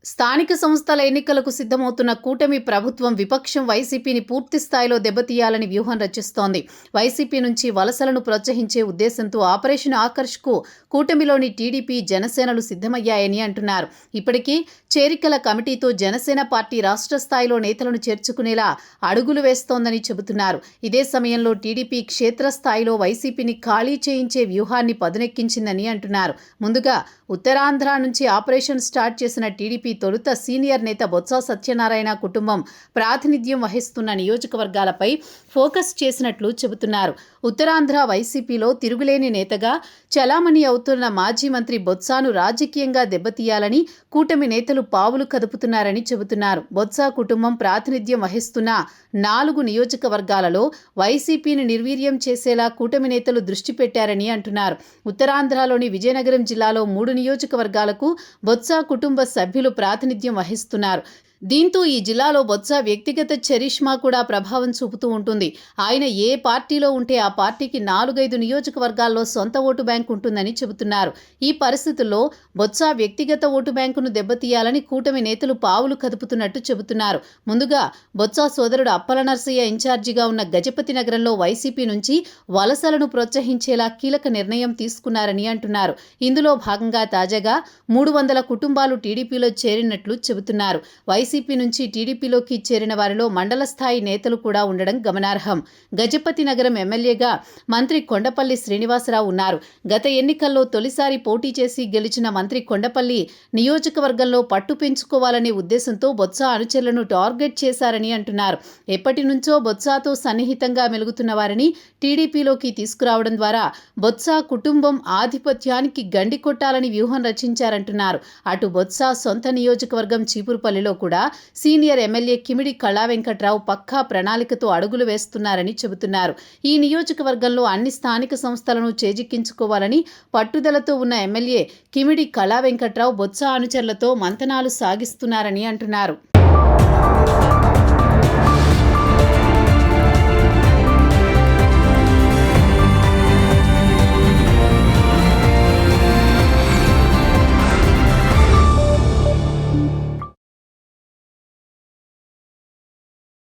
స్థానిక సంస్థల ఎన్నికలకు సిద్ధమవుతున్న కూటమి ప్రభుత్వం విపక్షం వైసీపీని పూర్తి స్థాయిలో దెబ్బతీయాలని వ్యూహం రచిస్తోంది. వైసీపీ నుంచి వలసలను ప్రోత్సహించే ఉద్దేశంతో ఆపరేషన్ ఆకర్ష్కు కూటమిలోని టీడీపీ, జనసేనలు సిద్ధమయ్యాయని అంటున్నారు. ఇప్పటికీ చేరికల కమిటీతో జనసేన పార్టీ రాష్ట్ర స్థాయిలో నేతలను చేర్చుకునేలా అడుగులు వేస్తోందని చెబుతున్నారు. ఇదే సమయంలో టీడీపీ క్షేత్రస్థాయిలో వైసీపీని ఖాళీ చేయించే వ్యూహాన్ని పదునెక్కించిందని అంటున్నారు. ముందుగా ఉత్తరాంధ్ర నుంచి ఆపరేషన్ స్టార్ట్ చేసిన టీడీపీ తొలుత సీనియర్ నేత బొత్స సత్యనారాయణ కుటుంబం ప్రాతినిధ్యం వహిస్తున్న నియోజకవర్గాలపై ఫోకస్ చేసినట్లు చెబుతున్నారు. ఉత్తరాంధ్ర వైసీపీలో తిరుగులేని నేతగా చలామణి అవుతున్న మాజీ మంత్రి బొత్సను రాజకీయంగా దెబ్బతీయాలని కూటమి నేతలు పావులు కదుపుతున్నారని చెబుతున్నారు. బొత్స కుటుంబం ప్రాతినిధ్యం వహిస్తున్న 4 నియోజకవర్గాలలో వైసీపీని నిర్వీర్యం చేసేలా కూటమి నేతలు దృష్టి పెట్టారని అంటున్నారు. ఉత్తరాంధ్రలోని విజయనగరం జిల్లాలో 3 నియోజకవర్గాలకు బొత్స కుటుంబ సభ్యులు ప్రాతినిధ్యం వహిస్తున్నారు. దీంతో ఈ జిల్లాలో బొత్స వ్యక్తిగత చరిష్మా కూడా ప్రభావం చూపుతూ ఉంటుంది. ఆయన ఏ పార్టీలో ఉంటే ఆ పార్టీకి 4-5 నియోజకవర్గాల్లో సొంత ఓటు బ్యాంకు ఉంటుందని చెబుతున్నారు. ఈ పరిస్థితుల్లో బొత్స వ్యక్తిగత ఓటు బ్యాంకును దెబ్బతీయాలని కూటమి నేతలు పావులు కదుపుతున్నట్టు చెబుతున్నారు. ముందుగా బొత్స సోదరుడు అప్పల నర్సయ్య ఇన్ఛార్జిగా ఉన్న గజపతి నగరంలో వైసీపీ నుంచి వలసలను ప్రోత్సహించేలా కీలక నిర్ణయం తీసుకున్నారని అంటున్నారు. ఇందులో భాగంగా తాజాగా 300 కుటుంబాలు టీడీపీలో చేరినట్లు చెబుతున్నారు. వైసీపీ నుంచి టీడీపీలోకి చేరిన వారిలో మండల స్థాయి నేతలు కూడా ఉండడం గమనార్హం. గజపతి నగరం ఎమ్మెల్యేగా మంత్రి కొండపల్లి శ్రీనివాసరావు ఉన్నారు. గత ఎన్నికల్లో తొలిసారి పోటీ చేసి గెలిచిన మంత్రి కొండపల్లి నియోజకవర్గంలో పట్టు పెంచుకోవాలనే ఉద్దేశంతో బొత్స అనుచరులను టార్గెట్ చేశారని అంటున్నారు. ఎప్పటి నుంచో బొత్సతో సన్నిహితంగా మెలుగుతున్న వారిని టీడీపీలోకి తీసుకురావడం ద్వారా బొత్స కుటుంబం ఆధిపత్యానికి గండి కొట్టాలని వ్యూహం రచించారంటున్నారు. అటు బొత్స సొంత నియోజకవర్గం చీపురుపల్లిలో కూడా సీనియర్ ఎమ్మెల్యే కిమిడి కళా వెంకట్రావు పక్కా ప్రణాళికతో అడుగులు వేస్తున్నారని చెబుతున్నారు. ఈ నియోజకవర్గంలో అన్ని స్థానిక సంస్థలను చేజిక్కించుకోవాలని పట్టుదలతో ఉన్న ఎమ్మెల్యే కిమిడి కళా వెంకట్రావు బొత్స అనుచరులతో మంతనాలు సాగిస్తున్నారని అంటున్నారు.